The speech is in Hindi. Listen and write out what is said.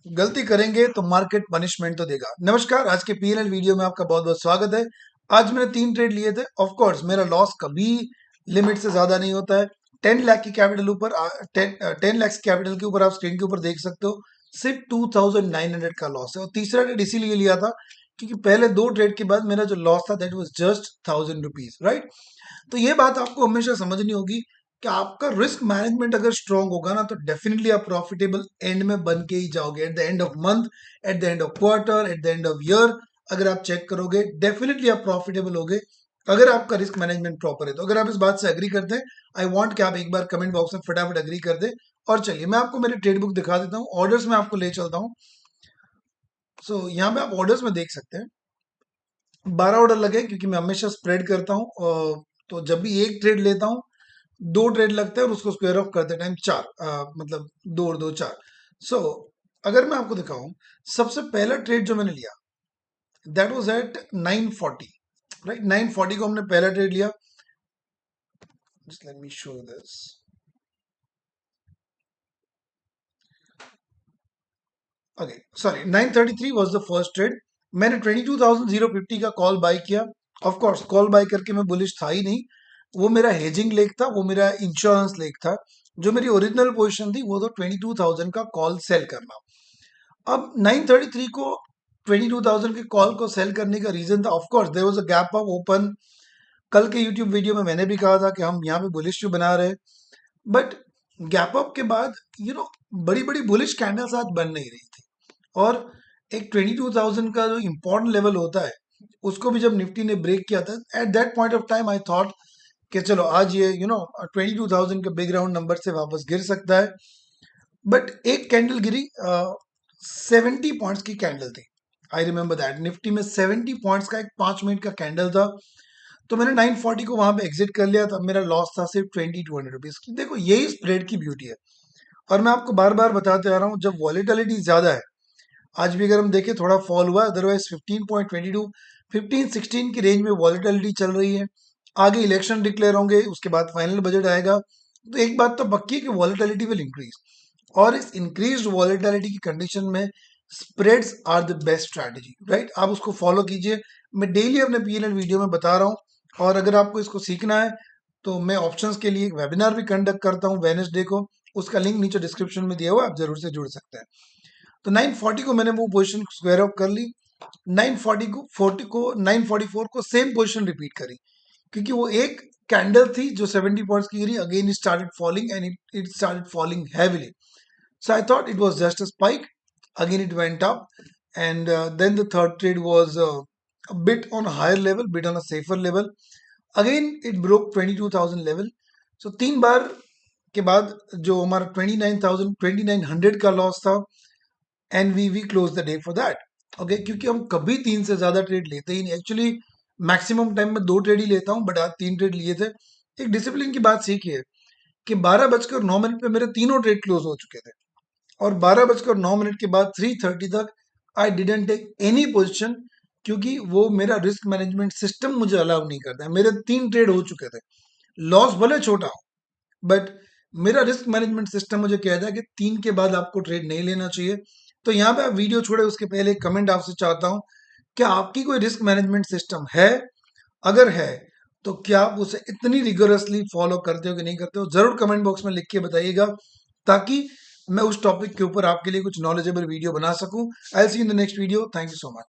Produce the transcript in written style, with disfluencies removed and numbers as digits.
गलती करेंगे तो मार्केट पनिशमेंट तो देगा। नमस्कार, आज के पीएनएल वीडियो में आपका बहुत बहुत स्वागत है। आज मैंने 3 ट्रेड लिए थे। ऑफ कोर्स मेरा लॉस कभी लिमिट से ज्यादा नहीं होता है। 10 लाख की कैपिटल ऊपर 10 लाख कैपिटल के ऊपर आप स्क्रीन के ऊपर देख सकते हो, सिर्फ 2900 का लॉस है। और तीसरा ट्रेड इसीलिए लिया था क्योंकि पहले 2 ट्रेड के बाद मेरा जो लॉस था that was just 1000 rupees, right. तो ये बात आपको हमेशा समझनी होगी कि आपका रिस्क मैनेजमेंट अगर स्ट्रांग होगा ना तो डेफिनेटली आप प्रॉफिटेबल एंड में बन के ही जाओगे। At the end of month, at the end of quarter, at the end of year अगर आप चेक करोगे डेफिनेटली आप प्रॉफिटेबल होगे अगर आपका रिस्क मैनेजमेंट प्रॉपर है। तो अगर आप इस बात से एग्री करते हैं, आई वांट कि आप एक बार कमेंट बॉक्स में फटाफट एग्री कर दे। और चलिए मैं आपको मेरी ट्रेड बुक दिखा देता हूँ, ऑर्डर्स में आपको ले चलता हूँ। यहाँ पे आप ऑर्डर्स में देख सकते हैं 12 ऑर्डर लगे क्योंकि मैं हमेशा स्प्रेड करता हूँ। तो जब भी एक ट्रेड लेता हूँ 2 ट्रेड लगता है और उसको स्क्वायर ऑफ करते टाइम 4, मतलब 2 और 2 4। सो अगर मैं आपको दिखाऊं, सबसे पहला ट्रेड जो मैंने लिया दैट वाज एट 940, राइट। 940 को हमने पहला ट्रेड लिया। Just let me show this. Okay, sorry, 933 was the first trade. मैंने 22,050 का कॉल बाय किया। ऑफ कोर्स कॉल बाय करके मैं बुलिश था ही नहीं, वो मेरा हेजिंग लेग था, वो मेरा इंश्योरेंस लेग था। जो मेरी ओरिजिनल पोजीशन थी वो तो 22,000 का कॉल सेल करना। अब 933 को 22,000 के कॉल को सेल करने का रीजन था, of course there was a gap of open. कल के यूट्यूब वीडियो में मैंने भी कहा था कि हम यहाँ पे बुलिश क्यों बना रहे हैं, बट गैप अप के बाद बड़ी बड़ी बुलिश कैंडल्स आज बन नहीं रही थी। और एक 22,000 का जो इम्पोर्टेंट लेवल होता है उसको भी जब निफ्टी ने ब्रेक किया था, at that point of time I thought कि चलो आज ये 22,000 के बिग राउंड नंबर से वापस गिर सकता है। बट एक कैंडल गिरी, 70 पॉइंट्स की कैंडल थी। आई रिमेम्बर दैट निफ्टी में 70 पॉइंट्स का एक 5 मिनट का कैंडल था। तो मैंने 940 को वहां पे एग्जिट कर लिया था। मेरा लॉस था सिर्फ 2,200 रुपीज की। देखो यही स्प्रेड की ब्यूटी है। और मैं आपको बार बार बताते आ रहा हूँ, जब वॉलेटिलिटी ज्यादा है, आज भी अगर हम देखें थोड़ा फॉल हुआ, अदरवाइज 15.22 15-16 की रेंज में वॉलेटिलिटी चल रही है। आगे इलेक्शन डिक्लेयर होंगे, उसके बाद फाइनल बजट आएगा, तो एक बात तो पक्की है कि वॉलेटिलिटी विल इंक्रीज। और इस इंक्रीज वॉलेटिलिटी की कंडीशन में spreads are the best strategy, right. आप उसको फॉलो कीजिए। मैं डेली अपने पीएनएल वीडियो में बता रहा हूँ। और अगर आपको इसको सीखना है तो मैं ऑप्शंस के लिए एक वेबिनार भी कंडक्ट करता हूँ वेडनेसडे को। उसका लिंक नीचे डिस्क्रिप्शन में दिया हुआ है, आप जरूर से जुड़ सकते हैं। तो 940 को मैंने वो पोजीशन स्क्वायर ऑफ कर ली। 940 को 40 को 944 को सेम पोजीशन रिपीट करी क्योंकि वो एक कैंडल थी जो 70 पॉइंट्स की गिरी, again it started falling and it started falling heavily. So I thought it was just a spike. Again, it went up, and then the third trade was a bit on a higher level, bit on a safer level. Again, it broke 22,000 level. So 3 बार के बाद जो हमारा 29,000 का लॉस था, and we close the day for that. Okay, क्योंकि हम कभी 3 से ज्यादा ट्रेड लेते ही नहीं। एक्चुअली मैक्सिमम टाइम में 2 ट्रेड ही लेता हूँ, बट आज 3 ट्रेड लिए थे। एक डिसिप्लिन की बात सीखिए कि 12 बजकर 9 मिनट पे मेरे तीनों ट्रेड क्लोज हो चुके थे। और 12 बजकर 9 मिनट के बाद 3:30 तक I didn't take any position, क्योंकि वो मेरा रिस्क मैनेजमेंट सिस्टम मुझे अलाउ नहीं करता है। मेरे 3 ट्रेड हो चुके थे, लॉस भले छोटा हो, बट मेरा रिस्क मैनेजमेंट सिस्टम मुझे कहता है कि 3 के बाद आपको ट्रेड नहीं लेना चाहिए। तो यहाँ पे आप वीडियो छोड़े उसके पहले एक कमेंट आपसे चाहता हूँ, क्या आपकी कोई रिस्क मैनेजमेंट सिस्टम है? अगर है तो क्या आप उसे इतनी रिगोरसली फॉलो करते हो कि नहीं करते हो? जरूर कमेंट बॉक्स में लिख के बताइएगा, ताकि मैं उस टॉपिक के ऊपर आपके लिए कुछ नॉलेजेबल वीडियो बना सकूं। I see in the next video. Thank you so much.